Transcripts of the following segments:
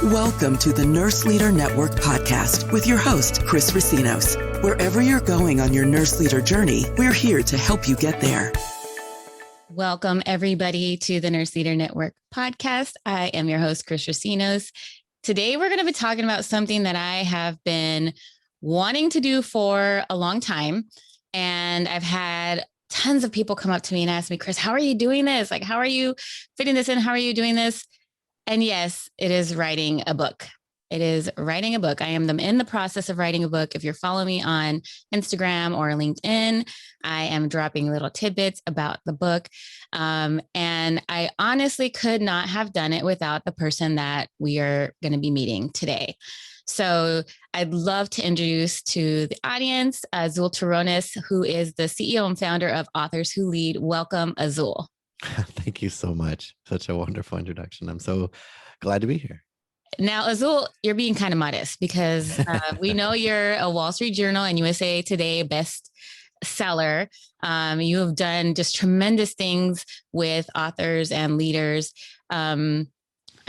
Welcome to the Nurse Leader Network podcast with your host, Chris Racinos. Wherever you're going on your nurse leader journey, we're here to help you get there. Welcome, everybody, to the Nurse Leader Network podcast. I am your host, Chris Racinos. Today, we're going to be talking about something that I have been wanting to do for a long time. And I've had tons of people come up to me and ask me, Chris, how are you doing this? Like, how are you fitting this in? How are you doing this? And yes, it is writing a book. It is writing a book. I am in the process of writing a book. If you're following me on Instagram or LinkedIn, I am dropping little tidbits about the book. And I honestly could not have done it without the person that we are going to be meeting today. So I'd love to introduce to the audience, Azul Terronez, who is the CEO and founder of Authors Who Lead. Welcome, Azul. Thank you so much. Such a wonderful introduction. I'm so glad to be here. Now, Azul, you're being kind of modest because we know you're a Wall Street Journal and USA Today bestseller. You have done just tremendous things with authors and leaders. I'd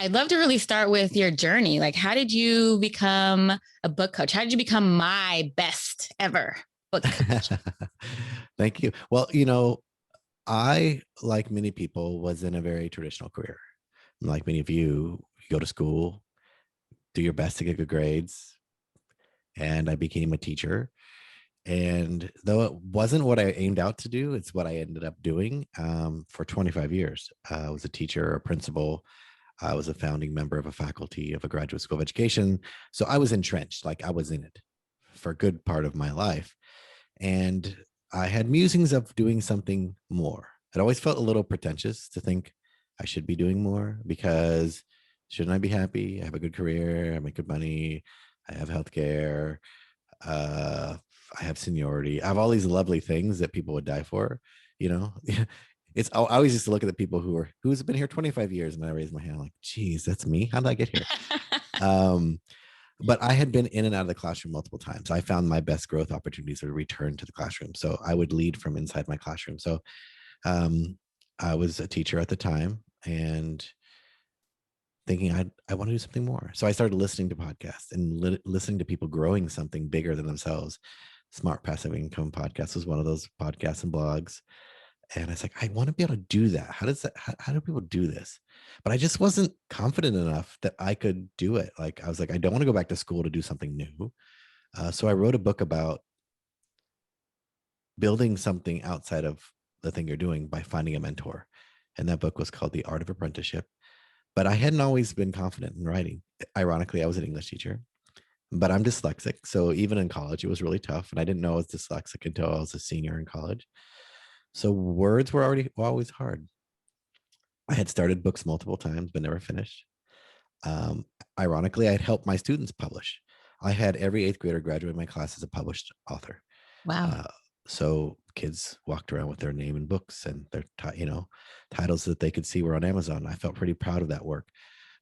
love to really start with your journey. Like, how did you become a book coach? How did you become my best ever book coach? Thank you. Well, I, like many people, was in a very traditional career. Like many of you go to school, do your best to get good grades. And I became a teacher. And though it wasn't what I aimed out to do, it's what I ended up doing for 25 years. I was a teacher, a principal. I was a founding member of a faculty of a graduate school of education. So I was entrenched, like I was in it for a good part of my life. And I had musings of doing something more. It always felt a little pretentious to think I should be doing more because shouldn't I be happy? I have a good career. I make good money. I have healthcare. I have seniority. I have all these lovely things that people would die for. I always used to look at the people who's been here 25 years, and I raise my hand like, geez, that's me. How did I get here? But I had been in and out of the classroom multiple times. I found my best growth opportunities to return to the classroom. So I would lead from inside my classroom. So I was a teacher at the time and thinking I want to do something more. So I started listening to podcasts and listening to people growing something bigger than themselves. Smart Passive Income Podcast was one of those podcasts and blogs. And I was like, I want to be able to do that. How do people do this? But I just wasn't confident enough that I could do it. Like, I was like, I don't want to go back to school to do something new. So I wrote a book about building something outside of the thing you're doing by finding a mentor. And that book was called The Art of Apprenticeship. But I hadn't always been confident in writing. Ironically, I was an English teacher, but I'm dyslexic. So even in college, it was really tough. And I didn't know I was dyslexic until I was a senior in college. So words were always hard. I had started books multiple times, but never finished. Ironically, I had helped my students publish. I had every 8th grader graduate my class as a published author. Wow. So kids walked around with their name in books and their, titles that they could see were on Amazon. I felt pretty proud of that work.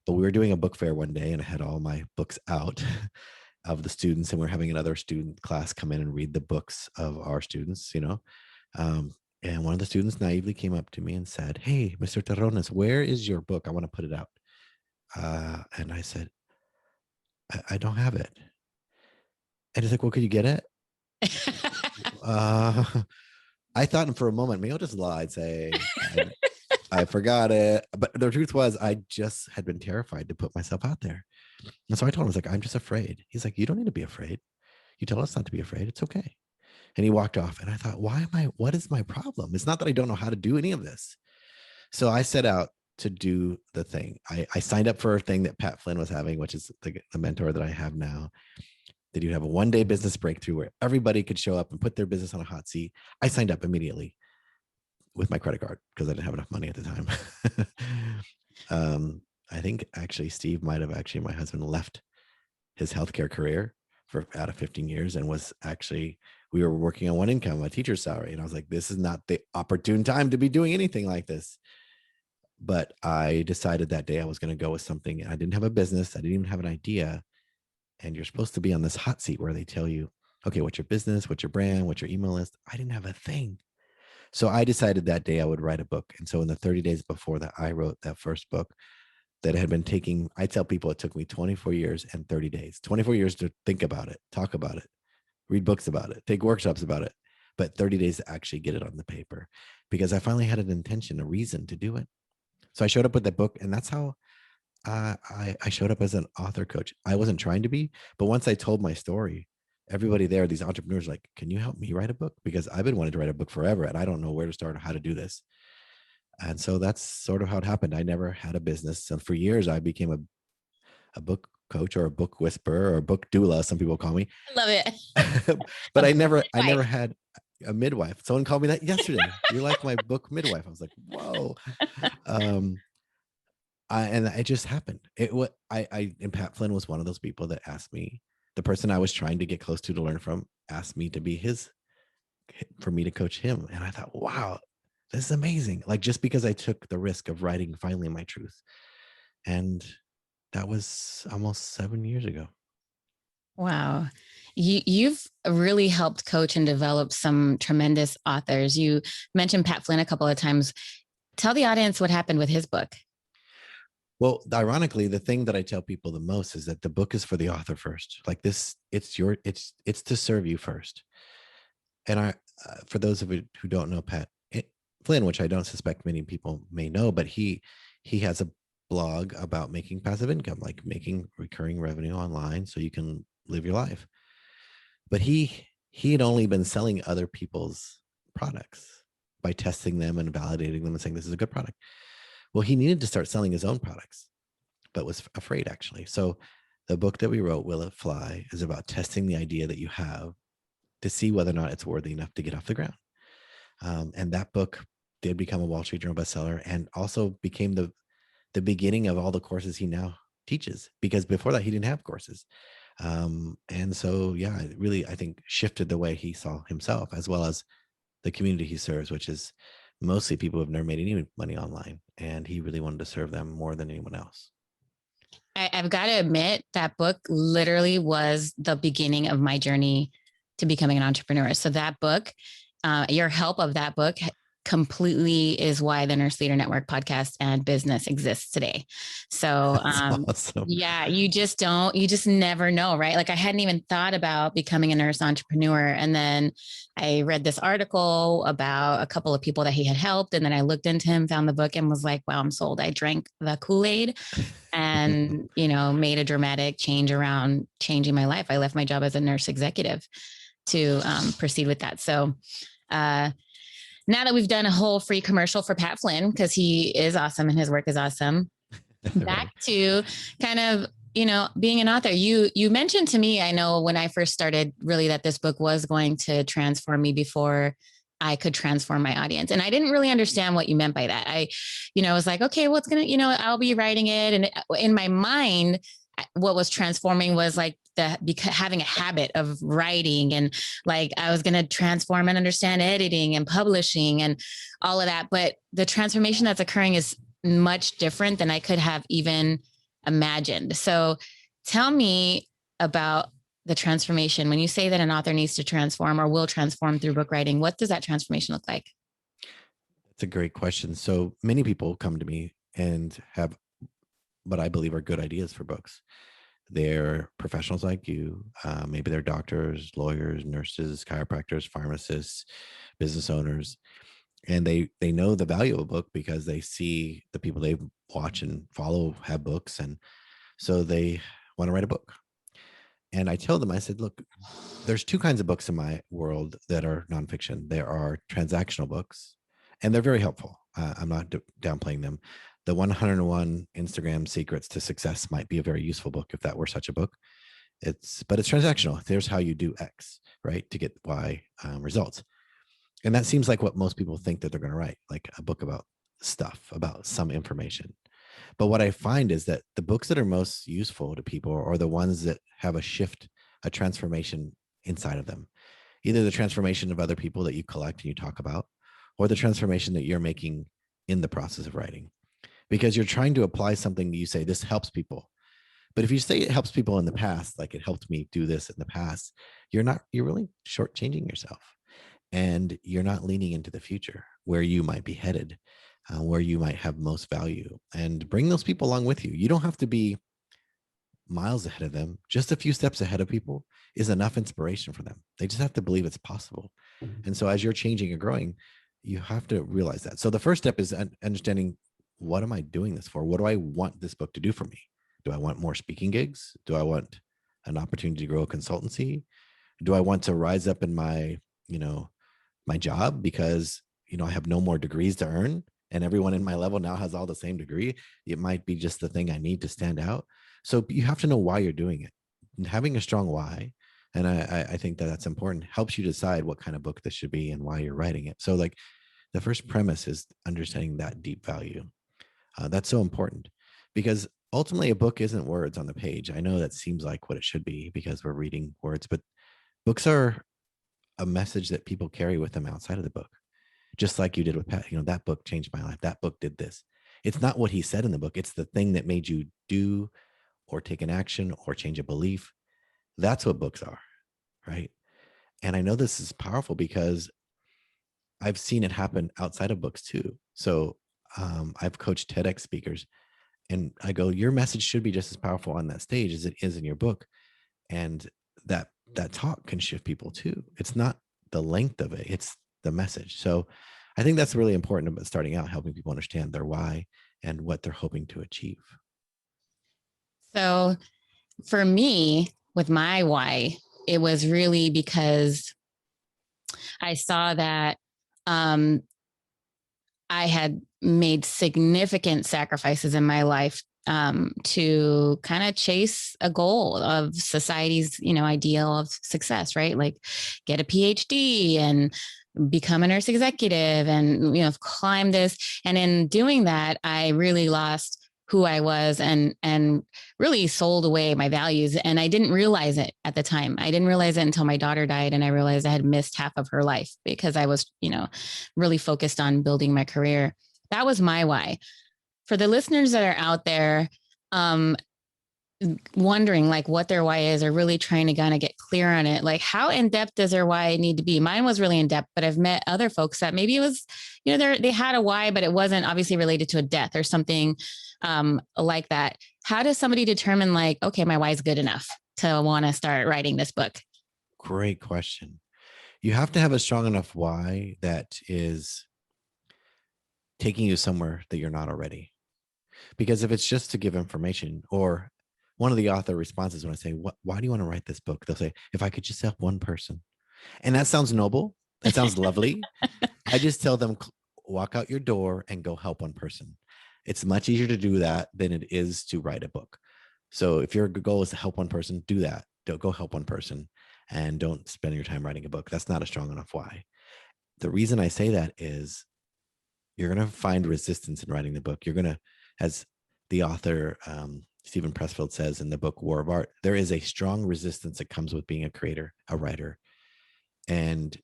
But we were doing a book fair one day and I had all my books out of the students, and we're having another student class come in and read the books of our students, and one of the students naively came up to me and said, "Hey, Mr. Terronez, where is your book? I want to put it out." And I said, I don't have it. And he's like, "Well, could you get it?" I thought for a moment, maybe I'll just lie and say, I forgot it. But the truth was, I just had been terrified to put myself out there. And so I told him, I was like, "I'm just afraid." He's like, "You don't need to be afraid. You tell us not to be afraid. It's okay." And he walked off. And I thought, what is my problem? It's not that I don't know how to do any of this. So I set out to do the thing. I signed up for a thing that Pat Flynn was having, which is the mentor that I have now. Did you have a one-day business breakthrough where everybody could show up and put their business on a hot seat? I signed up immediately with my credit card because I didn't have enough money at the time. I think actually Steve might have my husband left his healthcare career for out of 15 years and we were working on one income, a teacher's salary. And I was like, this is not the opportune time to be doing anything like this. But I decided that day I was going to go with something. I didn't have a business. I didn't even have an idea. And you're supposed to be on this hot seat where they tell you, okay, what's your business? What's your brand? What's your email list? I didn't have a thing. So I decided that day I would write a book. And so in the 30 days before that, I wrote that first book. that had been taking, I tell people it took me 24 years and 30 days, 24 years to think about it, talk about it, read books about it, take workshops about it, but 30 days to actually get it on the paper, because I finally had an intention, a reason to do it. So I showed up with that book, and that's how I showed up as an author coach. I wasn't trying to be, but once I told my story, everybody there, these entrepreneurs, like, can you help me write a book? Because I've been wanting to write a book forever, and I don't know where to start or how to do this. And so that's sort of how it happened. I never had a business. And for years, I became a book coach, or a book whisperer, or a book doula, some people call me. I love it. But I never had a midwife. Someone called me that yesterday. You're like my book midwife. I was like, whoa. And it just happened. And Pat Flynn was one of those people that asked me, the person I was trying to get close to learn from, asked me to be for me to coach him. And I thought, wow, this is amazing. Like, just because I took the risk of writing finally my truth. And that was almost 7 years ago. Wow. You've really helped coach and develop some tremendous authors. You mentioned Pat Flynn a couple of times. Tell the audience what happened with his book. Well, ironically, the thing that I tell people the most is that the book is for the author first. Like this, it's to serve you first. And for those of you who don't know Pat Flynn, which I don't suspect many people may know, but he has a blog about making passive income, like making recurring revenue online so you can live your life. But he had only been selling other people's products by testing them and validating them and saying, this is a good product. Well, he needed to start selling his own products, but was afraid, actually. So the book that we wrote, Will It Fly, is about testing the idea that you have to see whether or not it's worthy enough to get off the ground. And that book did become a Wall Street Journal bestseller, and also became the beginning of all the courses he now teaches, because before that he didn't have courses. And so, yeah, it really, I think, shifted the way he saw himself, as well as the community he serves, which is mostly people who have never made any money online. And he really wanted to serve them more than anyone else. I've got to admit, that book literally was the beginning of my journey to becoming an entrepreneur. So that book, your help of that book completely is why the Nurse Leader Network podcast and business exists today. So awesome. Yeah, you just never know, right? Like, I hadn't even thought about becoming a nurse entrepreneur. And then I read this article about a couple of people that he had helped. And then I looked into him, found the book, and was like, wow, I'm sold. I drank the Kool-Aid and, made a dramatic change around changing my life. I left my job as a nurse executive to proceed with that. So, now that we've done a whole free commercial for Pat Flynn, because he is awesome and his work is awesome, back to kind of, being an author. You mentioned to me, I know when I first started, really, that this book was going to transform me before I could transform my audience. And I didn't really understand what you meant by that. I was like, okay, well, it's going to, I'll be writing it. And in my mind, what was transforming was like having a habit of writing, and like I was going to transform and understand editing and publishing and all of that. But the transformation that's occurring is much different than I could have even imagined. So tell me about the transformation. When you say that an author needs to transform or will transform through book writing, what does that transformation look like? That's a great question. So many people come to me and have what I believe are good ideas for books. They're professionals like you. Maybe they're doctors, lawyers, nurses, chiropractors, pharmacists, business owners. And they know the value of a book because they see the people they watch and follow have books. And so they want to write a book. And I tell them, I said, look, there's two kinds of books in my world that are nonfiction. There are transactional books, and they're very helpful. I'm not downplaying them. The 101 Instagram Secrets to Success might be a very useful book if that were such a book. But it's transactional. Here's how you do X, right, to get Y results. And that seems like what most people think that they're going to write, like a book about stuff, about some information. But what I find is that the books that are most useful to people are the ones that have a shift, a transformation inside of them. Either the transformation of other people that you collect and you talk about, or the transformation that you're making in the process of writing. Because you're trying to apply something that you say, this helps people. But if you say it helps people in the past, like it helped me do this in the past, you're really shortchanging yourself. And you're not leaning into the future where you might be headed. where you might have most value, and bring those people along with you. You don't have to be miles ahead of them. Just a few steps ahead of people is enough inspiration for them. They just have to believe it's possible. And so as you're changing and growing, you have to realize that. So the first step is understanding, what am I doing this for? What do I want this book to do for me? Do I want more speaking gigs? Do I want an opportunity to grow a consultancy? Do I want to rise up in my, my job because, I have no more degrees to earn and everyone in my level now has all the same degree? It might be just the thing I need to stand out. So you have to know why you're doing it. And having a strong why, and I think that that's important, helps you decide what kind of book this should be and why you're writing it. So like the first premise is understanding that deep value. That's so important, because ultimately a book isn't words on the page. I know that seems like what it should be because we're reading words, but books are a message that people carry with them outside of the book. Just like you did with Pat, that book changed my life. That book did this. It's not what he said in the book. It's the thing that made you do or take an action or change a belief. That's what books are, right? And I know this is powerful because I've seen it happen outside of books too. So I've coached TEDx speakers, and I go, your message should be just as powerful on that stage as it is in your book. And that talk can shift people too. It's not the length of it, it's the message. So I think that's really important about starting out, helping people understand their why and what they're hoping to achieve. So for me, with my why, it was really because I saw that I had made significant sacrifices in my life to kind of chase a goal of society's, ideal of success, right? Like get a PhD and become a nurse executive and, climb this. And in doing that, I really lost who I was and really sold away my values. And I didn't realize it at the time. I didn't realize it until my daughter died. And I realized I had missed half of her life because I was, really focused on building my career. That was my why. For the listeners that are out there, wondering like what their why is, or really trying to kind of get clear on it, like how in depth does their why need to be? Mine was really in depth, but I've met other folks that maybe it was, they had a why, but it wasn't obviously related to a death or something like that. How does somebody determine like, okay, my why is good enough to want to start writing this book? Great question. You have to have a strong enough why that is taking you somewhere that you're not already. Because if it's just to give information, or one of the author responses when I say, why do you want to write this book? They'll say, if I could just help one person. And that sounds noble. That sounds lovely. I just tell them, walk out your door and go help one person. It's much easier to do that than it is to write a book. So if your goal is to help one person, do that. Don't go help one person, and don't spend your time writing a book. That's not a strong enough why. The reason I say that is you're going to find resistance in writing the book. You're going to, as the author, Stephen Pressfield says in the book War of Art, there is a strong resistance that comes with being a creator, a writer. And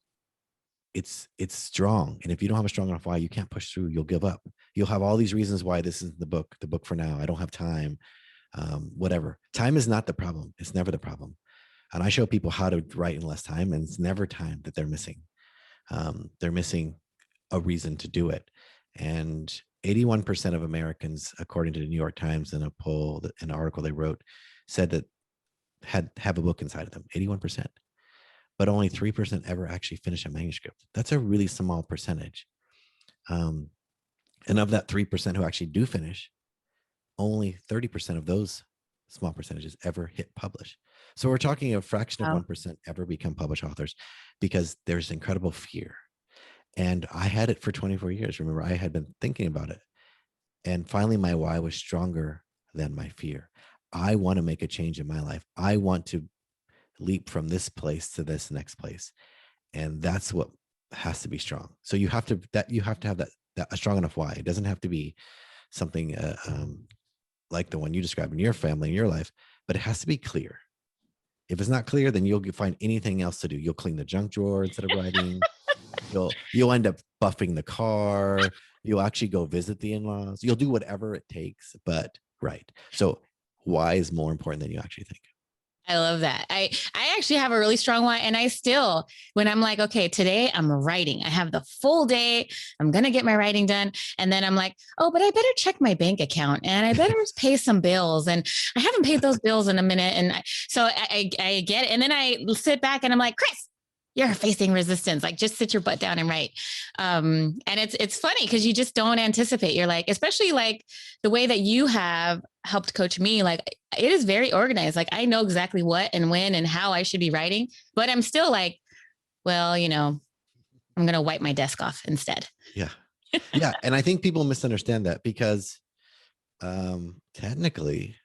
it's strong. And if you don't have a strong enough why, you can't push through. You'll give up. You'll have all these reasons why this isn't the book for now. I don't have time, whatever. Time is not the problem. It's never the problem. And I show people how to write in less time, and it's never time that they're missing. They're missing a reason to do it. And 81% of Americans, according to the New York Times, in a poll, an article they wrote, said that have a book inside of them. 81%, but only 3% ever actually finish a manuscript. That's a really small percentage. And of that 3% who actually do finish, only 30% of those small percentages ever hit publish. So we're talking a fraction of 1% ever become published authors, because there's incredible fear. And I had it for 24 years. Remember, I had been thinking about it. And finally, my why was stronger than my fear. I want to make a change in my life. I want to leap from this place to this next place. And that's what has to be strong. So you have to have that a strong enough why. It doesn't have to be something like the one you described in your family, in your life, but it has to be clear. If it's not clear, then you'll find anything else to do. You'll clean the junk drawer instead of writing. You'll end up buffing the car. You'll actually go visit the in-laws. You'll do whatever it takes, but right. So why is more important than you actually think. I love that. I actually have a really strong why. And I still, when I'm like, okay, today I'm writing, I have the full day, I'm going to get my writing done. And then I'm like, oh, but I better check my bank account and I better pay some bills. And I haven't paid those bills in a minute. And I get it. And then I sit back and I'm like, Chris, you're facing resistance. Like, just sit your butt down and write. And it's funny because you just don't anticipate. You're like, especially like the way that you have helped coach me, like it is very organized. Like I know exactly what and when and how I should be writing, but I'm still like, well, you know, I'm going to wipe my desk off instead. Yeah. Yeah. And I think people misunderstand that because technically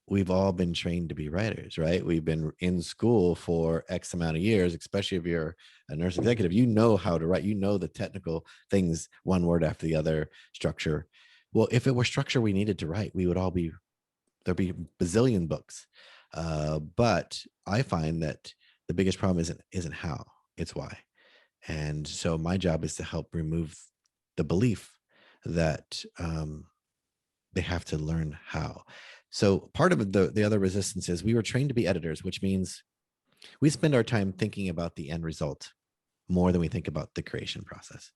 we've all been trained to be writers, right? We've been in school for X amount of years, especially if you're a nurse executive, you know how to write, you know, the technical things, one word after the other, structure. Well, if it were structure we needed to write, we would all be, there'd be bazillion books. But I find that the biggest problem isn't how, it's why. And so my job is to help remove the belief that they have to learn how. So part of the other resistance is we were trained to be editors, which means we spend our time thinking about the end result more than we think about the creation process.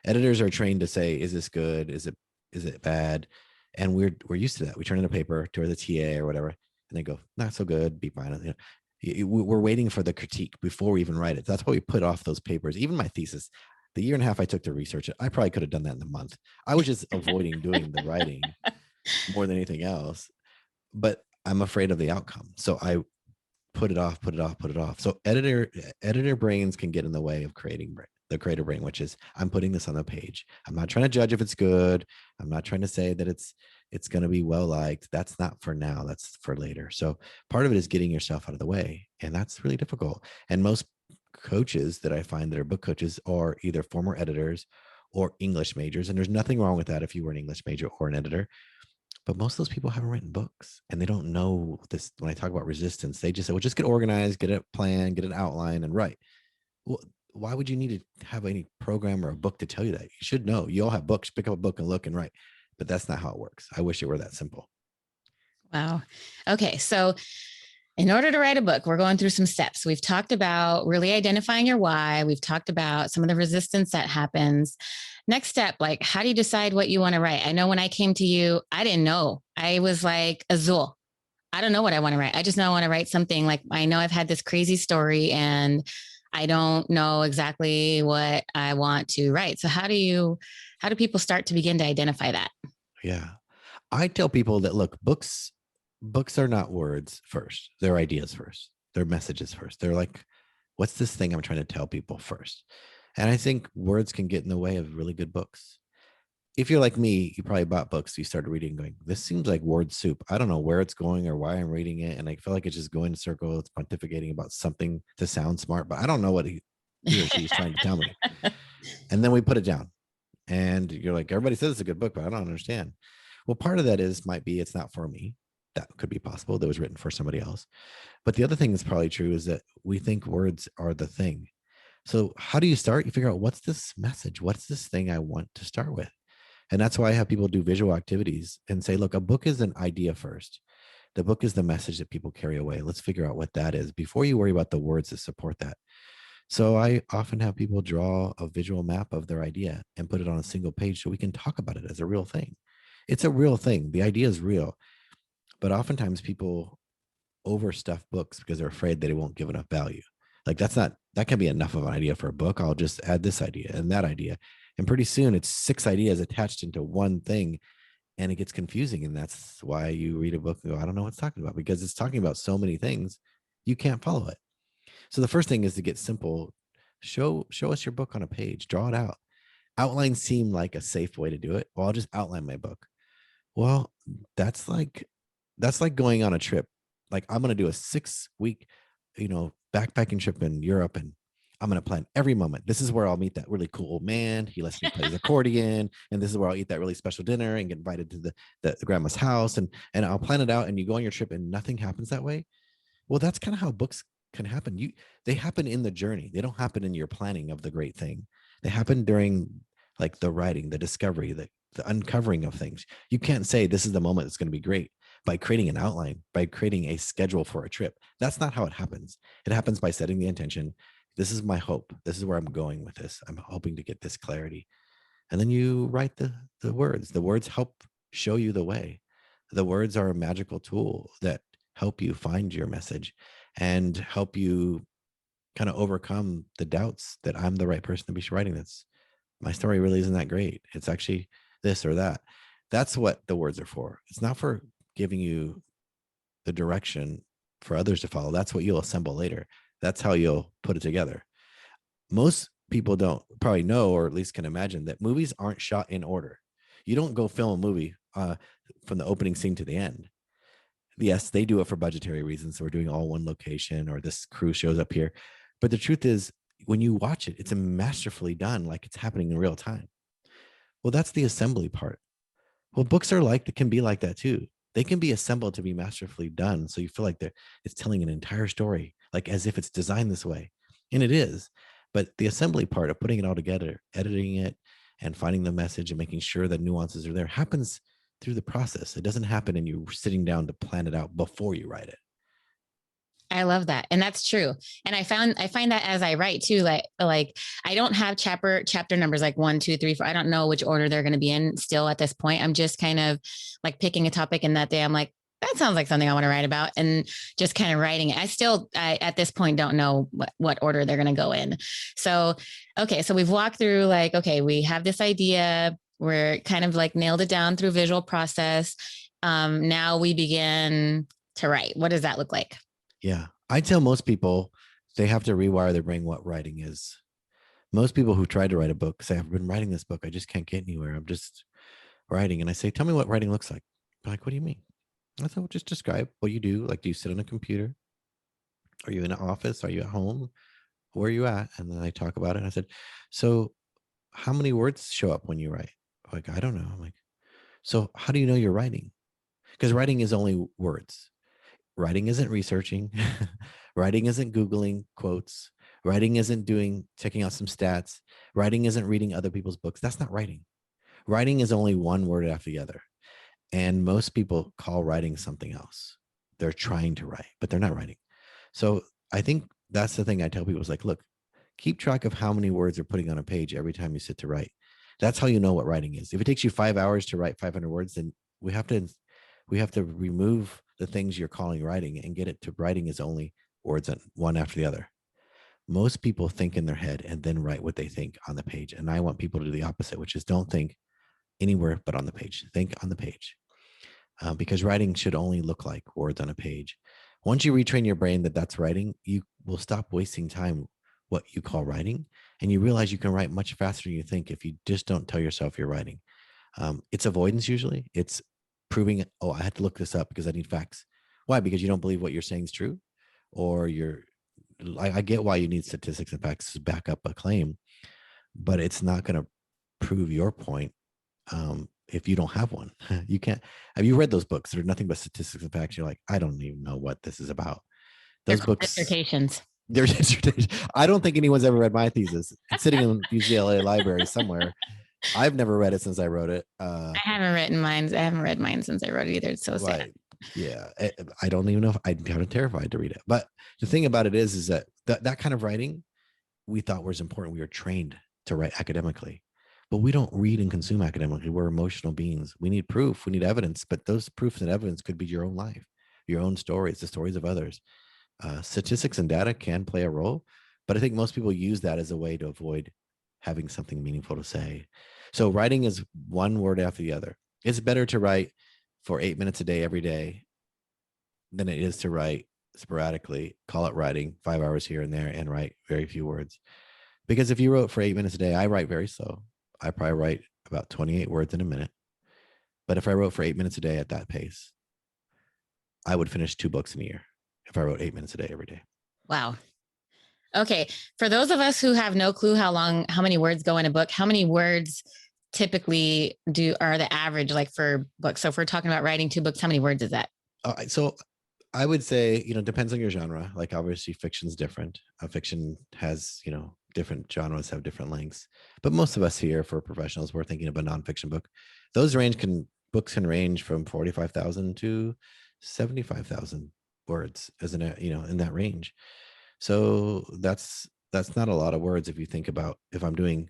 Editors are trained to say, is this good? Is it bad? And we're used to that. We turn in a paper to the TA or whatever, and they go, not so good, be fine. You know, we're waiting for the critique before we even write it. That's why we put off those papers. Even my thesis, the year and a half I took to research it, I probably could have done that in a month. I was just avoiding doing the writing more than anything else. But I'm afraid of the outcome. So I put it off. So editor brains can get in the way of creating the creator brain, which is I'm putting this on the page. I'm not trying to judge if it's good. I'm not trying to say that it's going to be well liked. That's not for now. That's for later. So part of it is getting yourself out of the way. And that's really difficult. And most coaches that I find that are book coaches are either former editors or English majors. And there's nothing wrong with that if you were an English major or an editor. But most of those people haven't written books and they don't know this. When I talk about resistance, they just say, well, just get organized, get a plan, get an outline and write. Well, why would you need to have any program or a book to tell you that? You should know. You all have books, pick up a book and look and write. But that's not how it works. I wish it were that simple. Wow. Okay. So in order to write a book, we're going through some steps. We've talked about really identifying your why. We've talked about some of the resistance that happens. Next step, like, how do you decide what you want to write? I know when I came to you, I didn't know. I was like, Azul, I don't know what I want to write. I just know I want to write something. Like, I know I've had this crazy story and I don't know exactly what I want to write. So how do people start to begin to identify that? Yeah. I tell people that, look, books are not words first. They're ideas first. They're messages first. They're like, what's this thing I'm trying to tell people first? And I think words can get in the way of really good books. If you're like me, you probably bought books, you started reading going, this seems like word soup. I don't know where it's going or why I'm reading it. And I feel like it's just going in a circle. It's pontificating about something to sound smart, but I don't know what he or she's trying to tell me. And then we put it down and you're like, everybody says it's a good book, but I don't understand. Well, part of that might be it's not for me. That could be possible. That was written for somebody else. But the other thing that's probably true is that we think words are the thing. So how do you start? You figure out, what's this message? What's this thing I want to start with? And that's why I have people do visual activities and say, look, a book is an idea first. The book is the message that people carry away. Let's figure out what that is before you worry about the words that support that. So I often have people draw a visual map of their idea and put it on a single page so we can talk about it as a real thing. It's a real thing. The idea is real. But oftentimes people overstuff books because they're afraid that it won't give enough value. Like that can be enough of an idea for a book. I'll just add this idea and that idea. And pretty soon it's 6 ideas attached into one thing and it gets confusing. And that's why you read a book and go, I don't know what it's talking about, because it's talking about so many things, you can't follow it. So the first thing is to get simple. Show us your book on a page, draw it out. Outlines seem like a safe way to do it. Well, I'll just outline my book. Well, that's like going on a trip. Like, I'm going to do a 6-week, backpacking trip in Europe, and I'm going to plan every moment. This is where I'll meet that really cool old man. He lets me play his accordion. And this is where I'll eat that really special dinner and get invited to the grandma's house. And I'll plan it out, and you go on your trip and nothing happens that way. Well, that's kind of how books can happen. They happen in the journey. They don't happen in your planning of the great thing. They happen during like the writing, the discovery, the uncovering of things. You can't say this is the moment that's going to be great, by creating an outline, by creating a schedule for a trip. That's not how it happens. It happens by setting the intention. This is my hope. This is where I'm going with this. I'm hoping to get this clarity. And then you write the words. The words help show you the way. The words are a magical tool that help you find your message and help you kind of overcome the doubts that I'm the right person to be writing this. My story really isn't that great. It's actually this or that. That's what the words are for. It's not for giving you the direction for others to follow. That's what you'll assemble later. That's how you'll put it together. Most people don't probably know, or at least can imagine, that movies aren't shot in order. You don't go film a movie from the opening scene to the end. Yes, they do it for budgetary reasons. So we're doing all one location, or this crew shows up here. But the truth is, when you watch it, it's masterfully done, like it's happening in real time. Well, that's the assembly part. Well, books are like, that can be like that too. They can be assembled to be masterfully done. So you feel like it's telling an entire story, like as if it's designed this way. And it is. But the assembly part of putting it all together, editing it and finding the message and making sure that nuances are there happens through the process. It doesn't happen and you're sitting down to plan it out before you write it. I love that. And that's true. And I find that as I write too, like I don't have chapter numbers like 1, 2, 3, 4. I don't know which order they're going to be in still at this point. I'm just kind of like picking a topic, and that day I'm like, that sounds like something I want to write about, and just kind of writing it. I at this point don't know what order they're going to go in. So, okay. So we've walked through like, okay, we have this idea. We're kind of like nailed it down through visual process. Now we begin to write. What does that look like? Yeah. I tell most people they have to rewire their brain what writing is. Most people who try to write a book say, I've been writing this book. I just can't get anywhere. I'm just writing. And I say, tell me what writing looks like. They're like, what do you mean? I said, well, just describe what you do. Like, do you sit on a computer? Are you in an office? Are you at home? Where are you at? And then I talk about it. And I said, so how many words show up when you write? Like, I don't know. I'm like, so how do you know you're writing? Because writing is only words. Writing isn't researching. Writing isn't Googling quotes. Writing isn't checking out some stats. Writing isn't reading other people's books. That's not writing. Writing is only one word after the other. And most people call writing something else. They're trying to write, but they're not writing. So I think that's the thing I tell people is like, look, keep track of how many words you're putting on a page every time you sit to write. That's how you know what writing is. If it takes you 5 hours to write 500 words, then we have to remove the things you're calling writing and get it to writing is only words one after the other. Most people think in their head and then write what they think on the page. And I want people to do the opposite, which is don't think anywhere but on the page. Think on the page. Because writing should only look like words on a page. Once you retrain your brain that that's writing, you will stop wasting time what you call writing. And you realize you can write much faster than you think if you just don't tell yourself you're writing. It's avoidance usually. It's proving, oh, I had to look this up because I need facts. Why? Because you don't believe what you're saying is true, or I get why you need statistics and facts to back up a claim, but it's not going to prove your point if you don't have one. You can't. Have you read those books? They're nothing but statistics and facts. You're like, I don't even know what this is about. Those books, dissertations. They're dissertations. I don't think anyone's ever read my thesis. It's sitting in UCLA library somewhere. I've never read it since I wrote it. I haven't written mine. I haven't read mine since I wrote it either. It's so sad. Yeah. I don't even know if I'm kind of terrified to read it. But the thing about it is that kind of writing we thought was important. We were trained to write academically, but we don't read and consume academically. We're emotional beings. We need proof. We need evidence, but those proofs and evidence could be your own life, your own stories, the stories of others. Statistics and data can play a role, but I think most people use that as a way to avoid having something meaningful to say. So writing is one word after the other. It's better to write for 8 minutes a day every day than it is to write sporadically, call it writing 5 hours here and there and write very few words. Because if you wrote for 8 minutes a day, I write very slow. I probably write about 28 words in a minute. But if I wrote for 8 minutes a day at that pace, I would finish 2 books in a year if I wrote 8 minutes a day every day. Wow. Okay. For those of us who have no clue how many words go in a book, how many words typically are the average like for books? So if we're talking about writing 2 books, how many words is that? So I would say, depends on your genre. Like obviously fiction's different. Fiction has, different genres have different lengths, but most of us here for professionals, we're thinking of a nonfiction book. Those range can books can range from 45,000 to 75,000 words, as in in that range. So that's not a lot of words if you think about, if I'm doing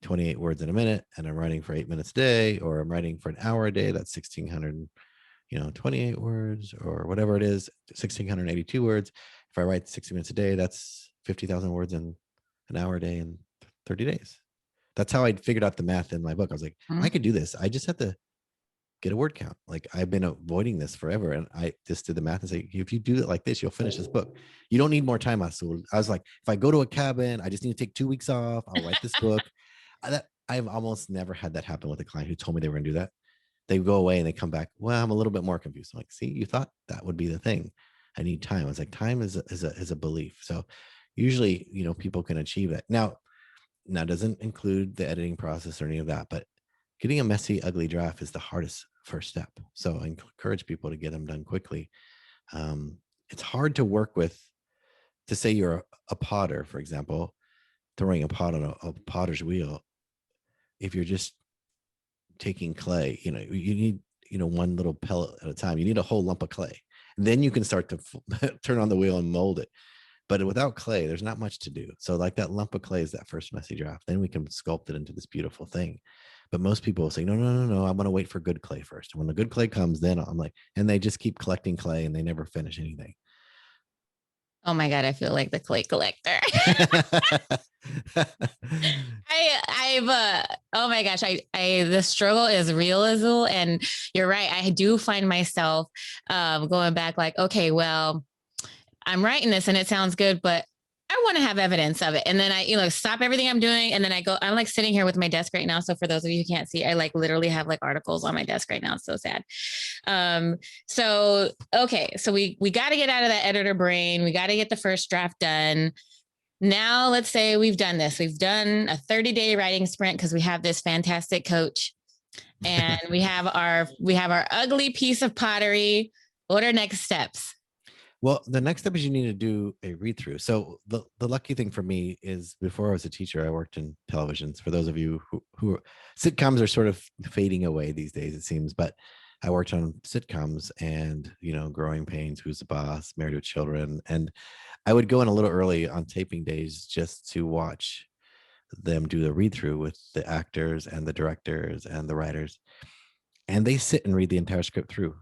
28 words in a minute and I'm writing for 8 minutes a day, or I'm writing for an hour a day, that's 1,600, 28 words or whatever it is, 1,682 words. If I write 60 minutes a day, that's 50,000 words in an hour a day in 30 days. That's how I figured out the math in my book. I was like, I could do this. I just have to get a word count. Like, I've been avoiding this forever. And I just did the math and say, if you do it like this, you'll finish this book. You don't need more time. So I was like, if I go to a cabin, I just need to take 2 weeks off. I'll write this book. I've almost never had that happen with a client who told me they were going to do that. They go away and they come back, well, I'm a little bit more confused. I'm like, see, you thought that would be the thing. I need time. I was like, time is a belief. So usually, people can achieve that. Now doesn't include the editing process or any of that, but getting a messy, ugly draft is the hardest first step. So I encourage people to get them done quickly. It's hard to work with, to say you're a potter, for example, throwing a pot on a potter's wheel. If you're just taking clay, you need, one little pellet at a time. You need a whole lump of clay. And then you can start to turn on the wheel and mold it. But without clay, there's not much to do. So like that lump of clay is that first messy draft. Then we can sculpt it into this beautiful thing. But most people will say, no, I'm going to wait for good clay first. And when the good clay comes, then I'm like, and they just keep collecting clay and they never finish anything. Oh my God, I feel like the clay collector. Oh my gosh, the struggle is real, Azul. And you're right. I do find myself going back like, okay, well, I'm writing this and it sounds good, but I want to have evidence of it. And then I, stop everything I'm doing. And then I'm like sitting here with my desk right now. So for those of you who can't see, I like literally have like articles on my desk right now. It's so sad. Okay. So we got to get out of that editor brain. We got to get the first draft done. Now, let's say we've done this. We've done a 30-day writing sprint because we have this fantastic coach and we have our ugly piece of pottery. What are next steps? Well, the next step is you need to do a read through. So the lucky thing for me is, before I was a teacher, I worked in televisions. For those of you who sitcoms are sort of fading away these days, it seems, but I worked on sitcoms and, Growing Pains, Who's the Boss, Married with Children. And I would go in a little early on taping days just to watch them do the read through with the actors and the directors and the writers. And they sit and read the entire script through.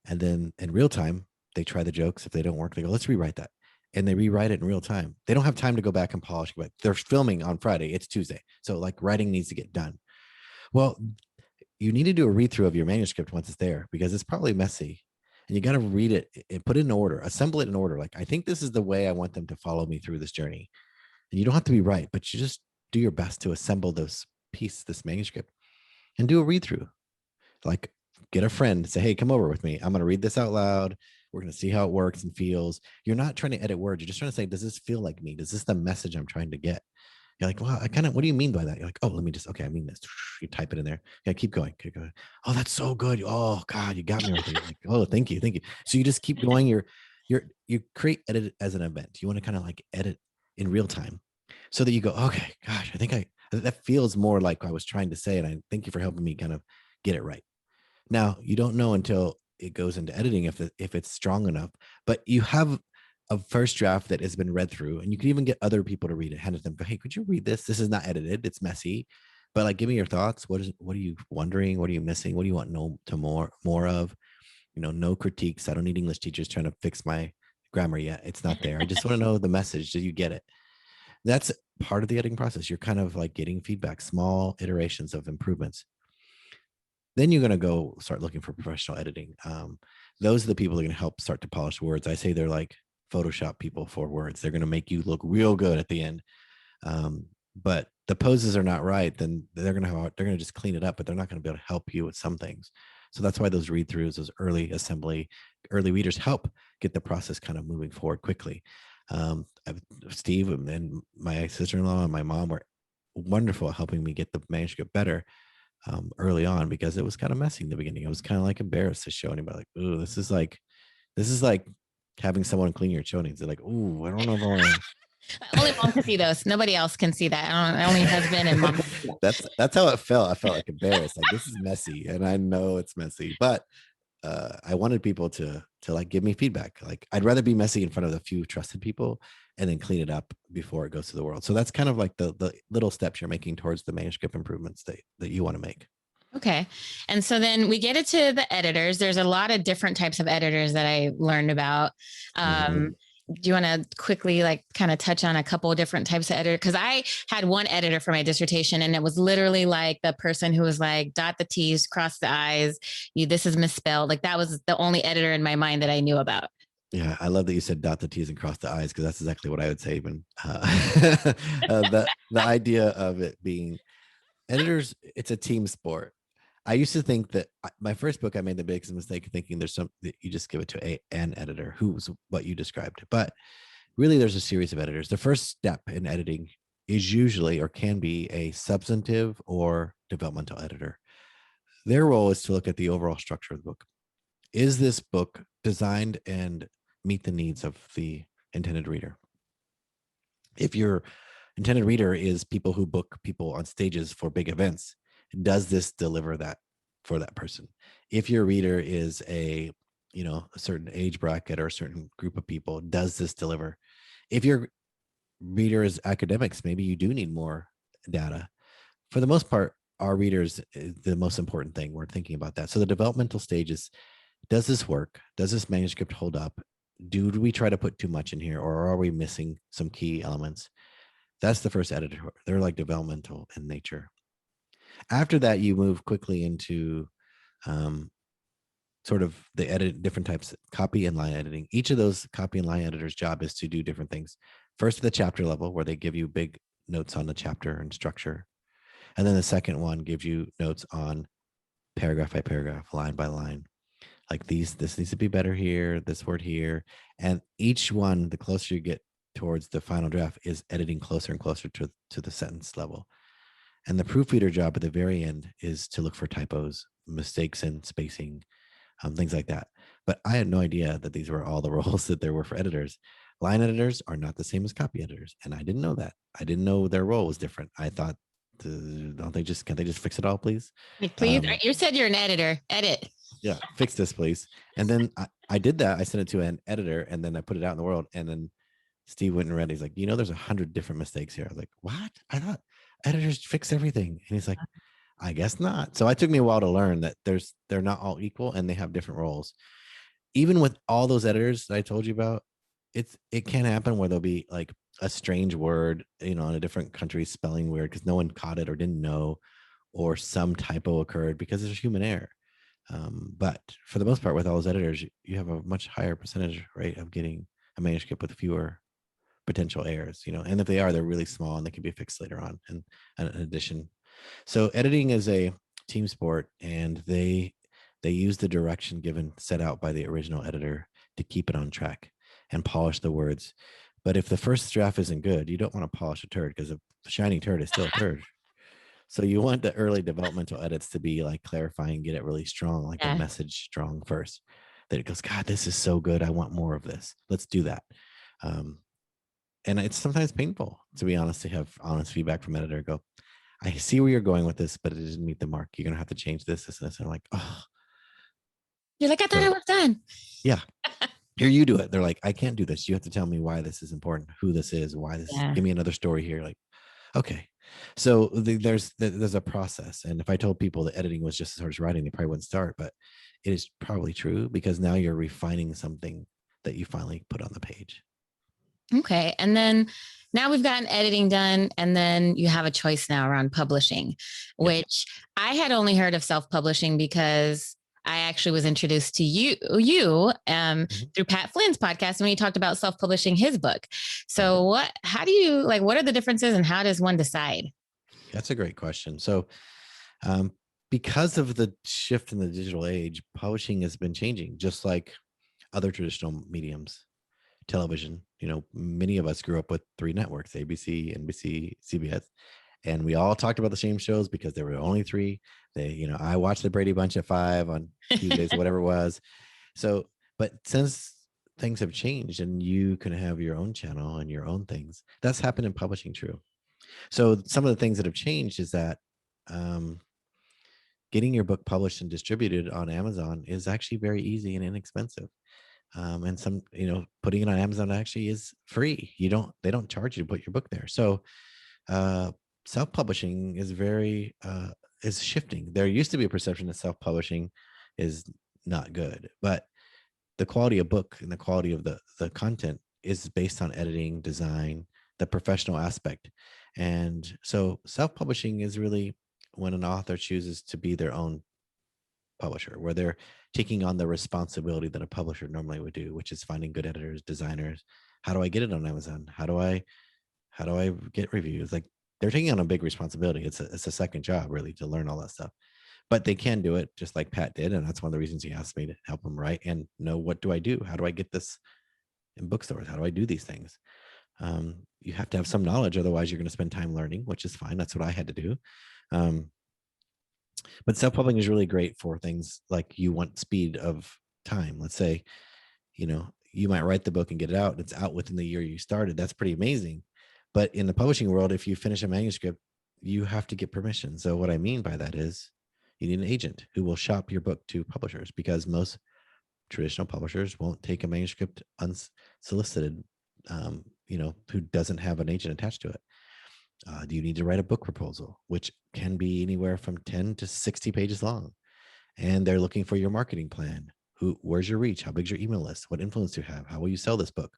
And then in real time, they try the jokes. If they don't work, they go, let's rewrite that. And they rewrite it in real time. They don't have time to go back and polish it. They're filming on Friday. It's Tuesday. So like writing needs to get done. Well, you need to do a read through of your manuscript once it's there, because it's probably messy. And you got to read it and put it in order, assemble it in order. Like, I think this is the way I want them to follow me through this journey. And you don't have to be right, but you just do your best to assemble this manuscript, and do a read through. Like, get a friend, say, hey, come over with me. I'm going to read this out loud. We're going to see how it works and feels. You're not trying to edit words. You're just trying to say, does this feel like me? Does this the message I'm trying to get? You're like, well, what do you mean by that? You're like, oh, okay, I mean this. You type it in there. Yeah, keep going. Keep going. Oh, that's so good. Oh God, you got me right there. Like, oh, thank you. So you just keep going. You create edit as an event. You want to kind of like edit in real time, so that you go, okay, gosh, I think that feels more like I was trying to say, and I thank you for helping me kind of get it right. Now, you don't know until it goes into editing if it's strong enough, but you have a first draft that has been read through, and you can even get other people to read it, hand it to them. But hey, could you read this? This is not edited. It's messy, but like, give me your thoughts. What are you wondering? What are you missing? What do you want more of? No critiques. I don't need English teachers trying to fix my grammar yet. It's not there. I just want to know the message. Do you get it? That's part of the editing process. You're kind of like getting feedback, small iterations of improvements. Then you're going to go start looking for professional editing. Those are the people that are going to help start to polish words. I say they're like Photoshop people for words. They're going to make you look real good at the end. But the poses are not right, then they're going to just clean it up, but they're not going to be able to help you with some things. So that's why those read throughs, those early readers help get the process kind of moving forward quickly. Steve and my sister-in-law and my mom were wonderful at helping me get the manuscript better early on, because it was kind of messy in the beginning. I was kind of like embarrassed to show anybody, like, ooh, this is like having someone clean your chonies. They're like, ooh, I don't know if I want to Only mom can see those. Nobody else can see that. Only husband and mom. That's how it felt. I felt like embarrassed. Like, this is messy, and I know it's messy, but I wanted people to like give me feedback. Like, I'd rather be messy in front of a few trusted people and then clean it up before it goes to the world. So that's kind of like the little steps you're making towards the manuscript improvements that you want to make. Okay. And so then we get it to the editors. There's a lot of different types of editors that I learned about. Mhm. Do you want to quickly like kind of touch on a couple of different types of editor? Because I had one editor for my dissertation, and it was literally like the person who was like, dot the T's, cross the I's, this is misspelled. Like, that was the only editor in my mind that I knew about. Yeah, I love that you said dot the T's and cross the I's, because that's exactly what I would say. Even the idea of it being editors, it's a team sport. I used to think that my first book, I made the biggest mistake thinking there's some that you just give it to an editor who's what you described. But really, there's a series of editors. The first step in editing is usually or can be a substantive or developmental editor. Their role is to look at the overall structure of the book. Is this book designed and meet the needs of the intended reader? If your intended reader is people who book people on stages for big events, does this deliver that for that person? If your reader is a certain age bracket or a certain group of people, does this deliver? If your reader is academics, maybe you do need more data. For the most part, our readers is the most important thing. We're thinking about that. So the developmental stages, does this work? Does this manuscript hold up? Do we try to put too much in here, or are we missing some key elements? That's the first editor. They're like developmental in nature. After that, you move quickly into sort of the different types of copy and line editing. Each of those copy and line editors' job is to do different things. First, at the chapter level, where they give you big notes on the chapter and structure. And then the second one gives you notes on paragraph by paragraph, line by line. Like, this needs to be better here, this word here. And each one, the closer you get towards the final draft, is editing closer and closer to the sentence level. And the proofreader job at the very end is to look for typos, mistakes in spacing, things like that. But I had no idea that these were all the roles that there were for editors. Line editors are not the same as copy editors, and I didn't know that. I didn't know their role was different. I thought, can't they just fix it all, please? Like, please, you said you're an editor. Edit. Yeah, fix this, please. And then I did that. I sent it to an editor, and then I put it out in the world. And then Steve went and read it. He's like, there's 100 different mistakes here. I was like, what? I thought editors fix everything. And he's like, I guess not. So it took me a while to learn that they're not all equal, and they have different roles. Even with all those editors that I told you about, it can happen where there'll be like a strange word, in a different country spelling weird because no one caught it or didn't know, or some typo occurred because there's human error. But for the most part, with all those editors, you have a much higher percentage rate of getting a manuscript with fewer potential errors, and if they are, they're really small and they can be fixed later on in addition. So editing is a team sport, and they use the direction set out by the original editor to keep it on track and polish the words. But if the first draft isn't good, you don't want to polish a turd, because a shiny turd is still a turd. So you want the early developmental edits to be like clarifying, get it really strong, like the message strong first. That it goes, God, this is so good. I want more of this. Let's do that. And it's sometimes painful, to be honest, to have honest feedback from editor. Go, I see where you're going with this, but it didn't meet the mark. You're going to have to change this, and this. And I'm like, oh. You're like, I thought it was done. Yeah. Here, you do it. They're like, I can't do this. You have to tell me why this is important, who this is, why this. Give me another story here. Like, okay. So there's a process. And if I told people that editing was just as hard as writing, they probably wouldn't start. But it is probably true, because now you're refining something that you finally put on the page. Okay. And then now we've gotten editing done, and then you have a choice now around publishing, which I had only heard of self-publishing because I actually was introduced to you through Pat Flynn's podcast when he talked about self-publishing his book. So what are the differences, and how does one decide? That's a great question. So because of the shift in the digital age, publishing has been changing, just like other traditional mediums. Television, many of us grew up with 3 networks: ABC, NBC, CBS, and we all talked about the same shows because there were only 3. I watched the Brady Bunch at 5 on Tuesdays or whatever it was. So, but since things have changed and you can have your own channel and your own things. That's happened in publishing too. So some of the things that have changed is that um, getting your book published and distributed on Amazon is actually very easy and inexpensive. And some, putting it on Amazon actually is free. They don't charge you to put your book there. So uh, self-publishing is shifting. There used to be a perception that self-publishing is not good, but the quality of book and the quality of the content is based on editing, design, the professional aspect. And so self-publishing is really when an author chooses to be their own publisher, where they're taking on the responsibility that a publisher normally would do, which is finding good editors, designers. How do I get it on Amazon? How do I get reviews? Like, they're taking on a big responsibility. It's a second job really to learn all that stuff, but they can do it just like Pat did. And that's one of the reasons he asked me to help him write and know, what do I do? How do I get this in bookstores? How do I do these things? You have to have some knowledge. Otherwise you're going to spend time learning, which is fine. That's what I had to do. But self-publishing is really great for things like you want speed of time. Let's say, you might write the book and get it out. It's out within the year you started. That's pretty amazing. But in the publishing world, if you finish a manuscript, you have to get permission. So what I mean by that is you need an agent who will shop your book to publishers, because most traditional publishers won't take a manuscript unsolicited, who doesn't have an agent attached to it. Do you need to write a book proposal, which can be anywhere from 10 to 60 pages long? And they're looking for your marketing plan. Where's your reach? How big's your email list? What influence do you have? How will you sell this book?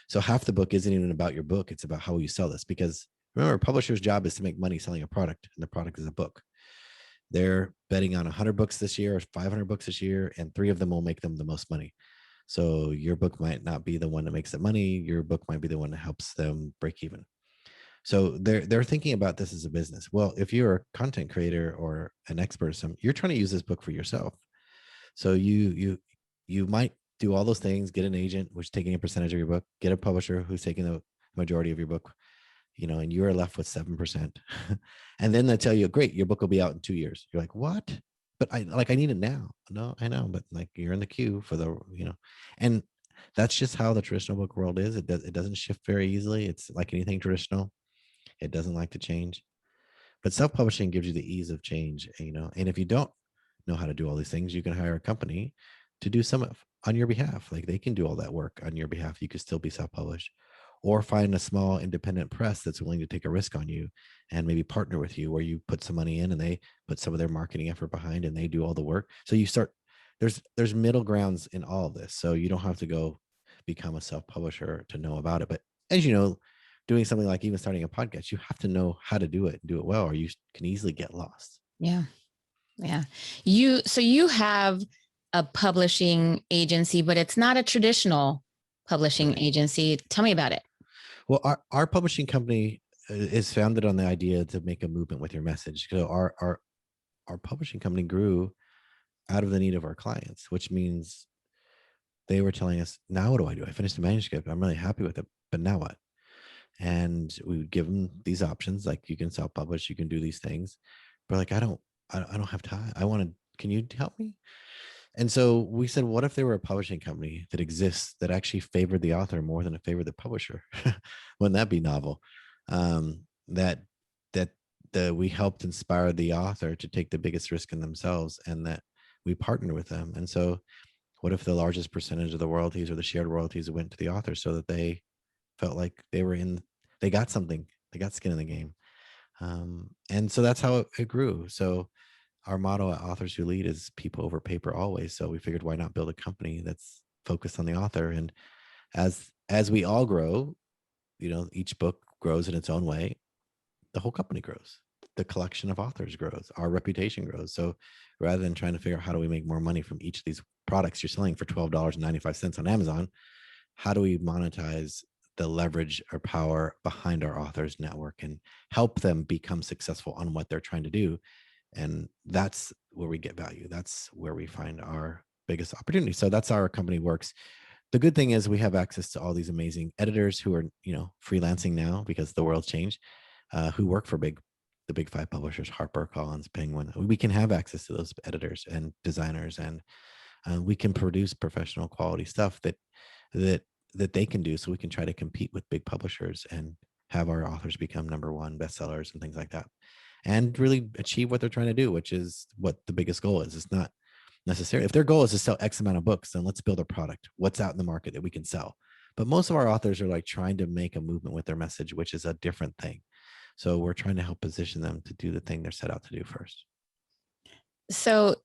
So half the book isn't even about your book. It's about how will you sell this? Because remember, a publisher's job is to make money selling a product, and the product is a book. They're betting on 100 books this year or 500 books this year, and 3 of them will make them the most money. So your book might not be the one that makes the money. Your book might be the one that helps them break even. So they're thinking about this as a business. Well, if you're a content creator or an expert, you're trying to use this book for yourself. So you might do all those things, get an agent, which is taking a percentage of your book, get a publisher who's taking the majority of your book, and you are left with 7%. And then they tell you, great, your book will be out in 2 years. You're like, what? But I need it now. No, I know, but like, you're in the queue for the, and that's just how the traditional book world is. It doesn't shift very easily. It's like anything traditional. It doesn't like to change. But self-publishing gives you the ease of change, and if you don't know how to do all these things, you can hire a company to do some on your behalf. Like, they can do all that work on your behalf. You could still be self-published, or find a small independent press that's willing to take a risk on you and maybe partner with you, where you put some money in and they put some of their marketing effort behind and they do all the work. So you start, there's middle grounds in all of this. So you don't have to go become a self-publisher to know about it. But as you know, doing something like even starting a podcast, you have to know how to do it and do it well, or you can easily get lost. Yeah. So you have a publishing agency, but it's not a traditional publishing agency. Tell me about it. Well, our publishing company is founded on the idea to make a movement with your message. So our publishing company grew out of the need of our clients, which means they were telling us, now what do I do? I finished the manuscript. I'm really happy with it, but now what? And we would give them these options, like, you can self-publish, you can do these things. But like, I don't have time. Can you help me? And so we said, what if there were a publishing company that exists that actually favored the author more than it favored the publisher? Wouldn't that be novel? That we helped inspire the author to take the biggest risk in themselves, and that we partnered with them. And so what if the largest percentage of the royalties or the shared royalties went to the author, so that they felt like they got something, they got skin in the game. And so that's how it grew. So our motto at Authors Who Lead is people over paper always. So we figured, why not build a company that's focused on the author? And as we all grow, each book grows in its own way. The whole company grows. The collection of authors grows. Our reputation grows. So rather than trying to figure out how do we make more money from each of these products you're selling for $12.95 on Amazon, how do we monetize the leverage or power behind our authors network and help them become successful on what they're trying to do? And that's where we get value. That's where we find our biggest opportunity. So that's how our company works. The good thing is we have access to all these amazing editors who are, freelancing now because the world's changed, who work for the big 5 publishers, HarperCollins, Penguin. We can have access to those editors and designers, and we can produce professional quality stuff that that they can do, so we can try to compete with big publishers and have our authors become #1 bestsellers and things like that, and really achieve what they're trying to do, which is what the biggest goal is. It's not necessarily, if their goal is to sell X amount of books, then let's build a product. What's out in the market that we can sell? But most of our authors are like trying to make a movement with their message, which is a different thing. So we're trying to help position them to do the thing they're set out to do first. So,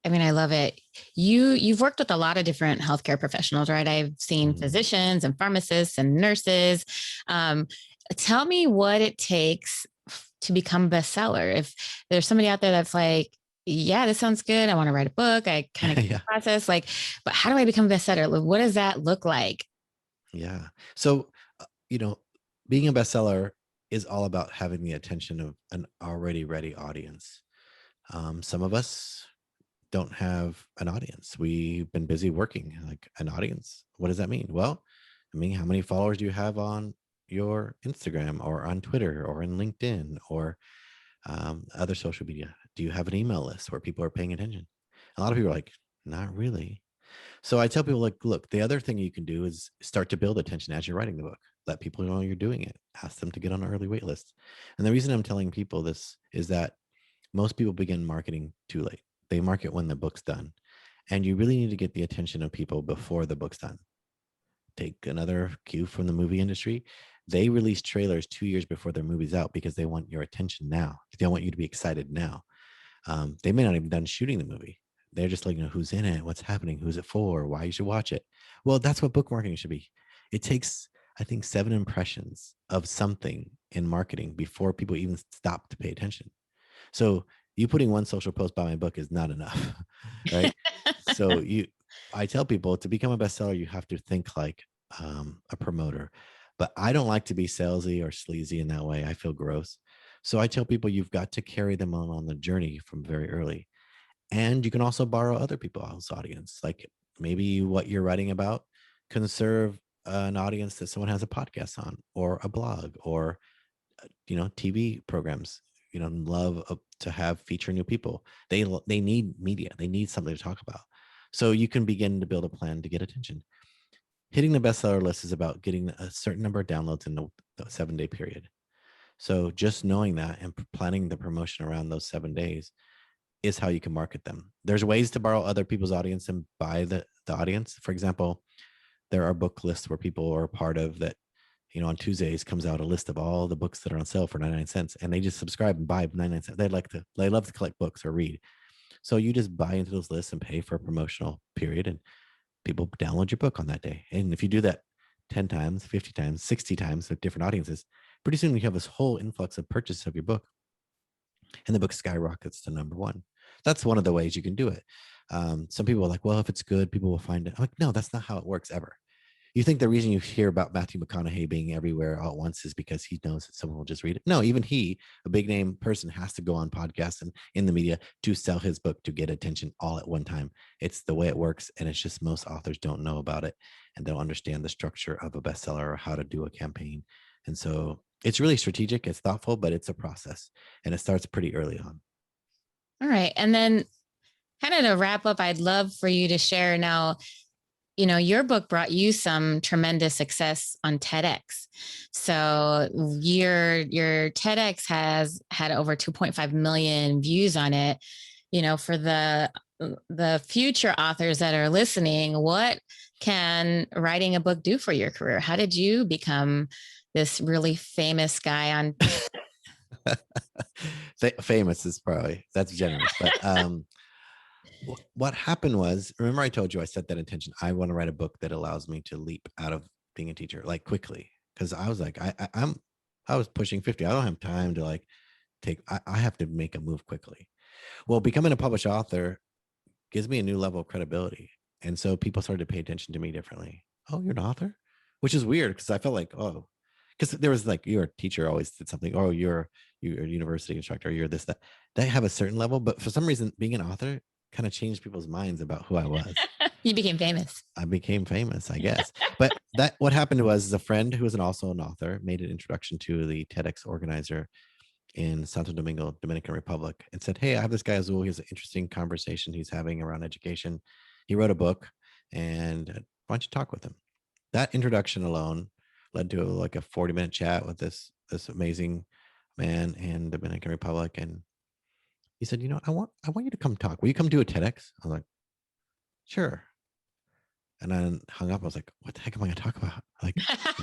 I mean, I love it. You've worked with a lot of different healthcare professionals, right? I've seen physicians and pharmacists and nurses. Tell me what it takes to become a bestseller. If there's somebody out there that's like, yeah, this sounds good, I want to write a book, I kind of process, like, but how do I become a bestseller? What does that look like? Yeah. So, being a bestseller is all about having the attention of an already ready audience. Some of us don't have an audience. We've been busy working. Like, an audience, what does that mean? Well, I mean, how many followers do you have on your Instagram or on Twitter or in LinkedIn or other social media? Do you have an email list where people are paying attention? A lot of people are like, not really. So I tell people, like, look, the other thing you can do is start to build attention as you're writing the book. Let people know you're doing it. Ask them to get on an early wait list. And the reason I'm telling people this is that most people begin marketing too late. They market when the book's done. And you really need to get the attention of people before the book's done. Take another cue from the movie industry. They release trailers 2 years before their movie's out because they want your attention now. They want you to be excited now. They may not even done shooting the movie. They're just like, who's in it, what's happening, who's it for, why you should watch it. Well, that's what book marketing should be. It takes, I think, 7 impressions of something in marketing before people even stop to pay attention. So you putting one social post about my book is not enough, right? So I tell people, to become a bestseller, you have to think like a promoter. But I don't like to be salesy or sleazy in that way. I feel gross. So I tell people, you've got to carry them on the journey from very early. And you can also borrow other people's audience. Like, maybe what you're writing about can serve an audience that someone has a podcast on, or a blog, or TV programs. Love to have feature new people. They need media. They need something to talk about. So you can begin to build a plan to get attention. Hitting the bestseller list is about getting a certain number of downloads in the 7-day period. So just knowing that and planning the promotion around those 7 days is how you can market them. There's ways to borrow other people's audience and buy the audience. For example, there are book lists where people are part of that. On Tuesdays comes out a list of all the books that are on sale for 99 cents, and they just subscribe and buy 99 cents. They love to collect books or read. So you just buy into those lists and pay for a promotional period, and people download your book on that day. And if you do that 10 times, 50 times, 60 times with different audiences, pretty soon you have this whole influx of purchase of your book, and the book skyrockets to #1. That's one of the ways you can do it. Some people are like, well, if it's good, people will find it. I'm like, no, that's not how it works ever. You think the reason you hear about Matthew McConaughey being everywhere all at once is because he knows that someone will just read it? No, even he, a big name person, has to go on podcasts and in the media to sell his book to get attention all at one time. It's the way it works. And it's just, most authors don't know about it and don't understand the structure of a bestseller or how to do a campaign. And so it's really strategic, it's thoughtful, but it's a process, and it starts pretty early on. All right. And then, kind of to wrap up, I'd love for you to share now, your book brought you some tremendous success on TEDx. So your TEDx has had over 2.5 million views on it. For the future authors that are listening, what can writing a book do for your career? How did you become this really famous guy on? Famous is that's generous, but what happened was, remember I told you I set that intention. I want to write a book that allows me to leap out of being a teacher, like, quickly, because I was like, I was pushing 50. I don't have time to like I have to make a move quickly. Well, becoming a published author gives me a new level of credibility, and so people started to pay attention to me differently. Oh, you're an author, which is weird, because I felt like, oh, because there was like, you're a teacher, always did something. Oh, you're a university instructor. You're this, that. They have a certain level, but for some reason, being an author kind of changed people's minds about who I was. You became famous. I became famous, I guess. But what happened was, a friend who was also an author made an introduction to the TEDx organizer in Santo Domingo, Dominican Republic, and said, hey, I have this guy Azul. He has an interesting conversation he's having around education. He wrote a book, and why don't you talk with him? that introduction alone led to like a 40-minute chat with this amazing man in the Dominican Republic. And he said, I want you to come talk. Will you come do a TEDx? I was like, sure. And then hung up. I was like, what the heck am I going to talk about? Like,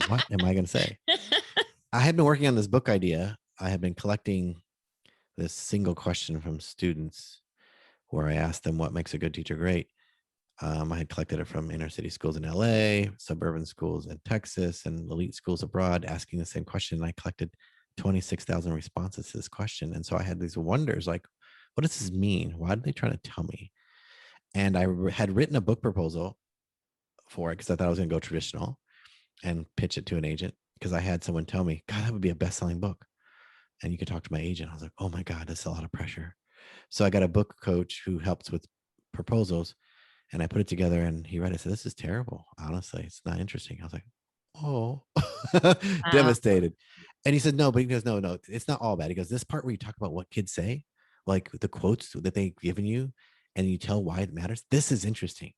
what am I going to say? I had been working on this book idea. I had been collecting this single question from students where I asked them what makes a good teacher great. I had collected it from inner city schools in LA, suburban schools in Texas, and elite schools abroad, asking the same question. And I collected 26,000 responses to this question. And so I had these wonders like, what does this mean? Why did they try to tell me? And I had written a book proposal for it because I thought I was going to go traditional and pitch it to an agent, because I had someone tell me, God, that would be a best-selling book. And you could talk to my agent. I was like, oh my God, that's a lot of pressure. So I got a book coach who helps with proposals, and I put it together, and he read it. I said, this is terrible. Honestly, it's not interesting. I was like, oh, devastated. And he said, no, but he goes, no, it's not all bad. He goes, this part where you talk about what kids say, like the quotes that they've given you, and you tell why it matters. This is interesting.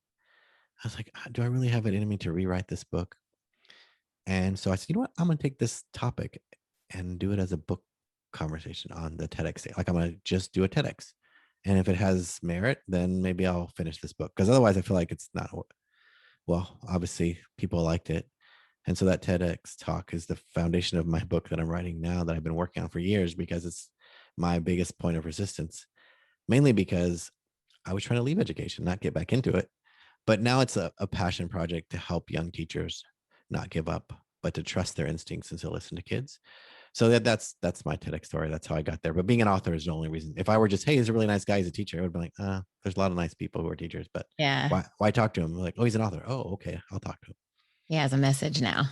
I was like, do I really have it in me to rewrite this book? And so I said, you know what? I'm going to take this topic and do it as a book conversation on the TEDx day. Like, I'm going to just do a TEDx. And if it has merit, then maybe I'll finish this book. Because otherwise I feel like it's not, well, obviously people liked it. And so that TEDx talk is the foundation of my book that I'm writing now, that I've been working on for years, because it's my biggest point of resistance, mainly because I was trying to leave education, not get back into it. But now it's a passion project to help young teachers not give up, but to trust their instincts and to listen to kids. So that's my TEDx story. That's how I got there. But being an author is the only reason. If I were just, hey, he's a really nice guy, he's a teacher, I would be like, there's a lot of nice people who are teachers, but Yeah. why talk to him? Like, oh, he's an author. Oh, okay, I'll talk to him. He has a message now.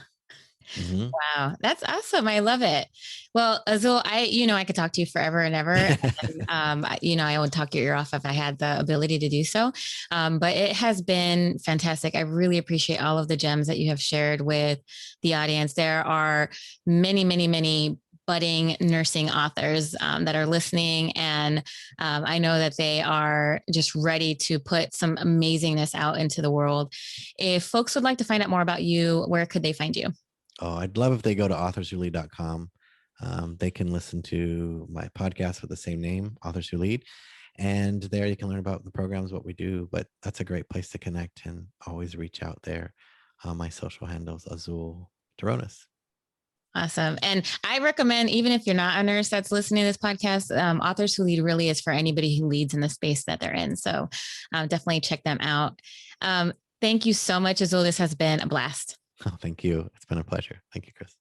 Mm-hmm. Wow, that's awesome. I love it. Well, Azul, I could talk to you forever and ever. And, I would talk your ear off if I had the ability to do so. But it has been fantastic. I really appreciate all of the gems that you have shared with the audience. There are many, many, many budding nursing authors that are listening. And I know that they are just ready to put some amazingness out into the world. If folks would like to find out more about you, where could they find you? Oh, I'd love if they go to authorswholead.com. They can listen to my podcast with the same name, Authors Who Lead. And there you can learn about the programs, what we do. But that's a great place to connect, and always reach out there. My social handles, Azul Terronez. Awesome. And I recommend, even if you're not a nurse that's listening to this podcast, Authors Who Lead really is for anybody who leads in the space that they're in. So definitely check them out. Thank you so much, Azul. This has been a blast. Oh, thank you. It's been a pleasure. Thank you, Chris.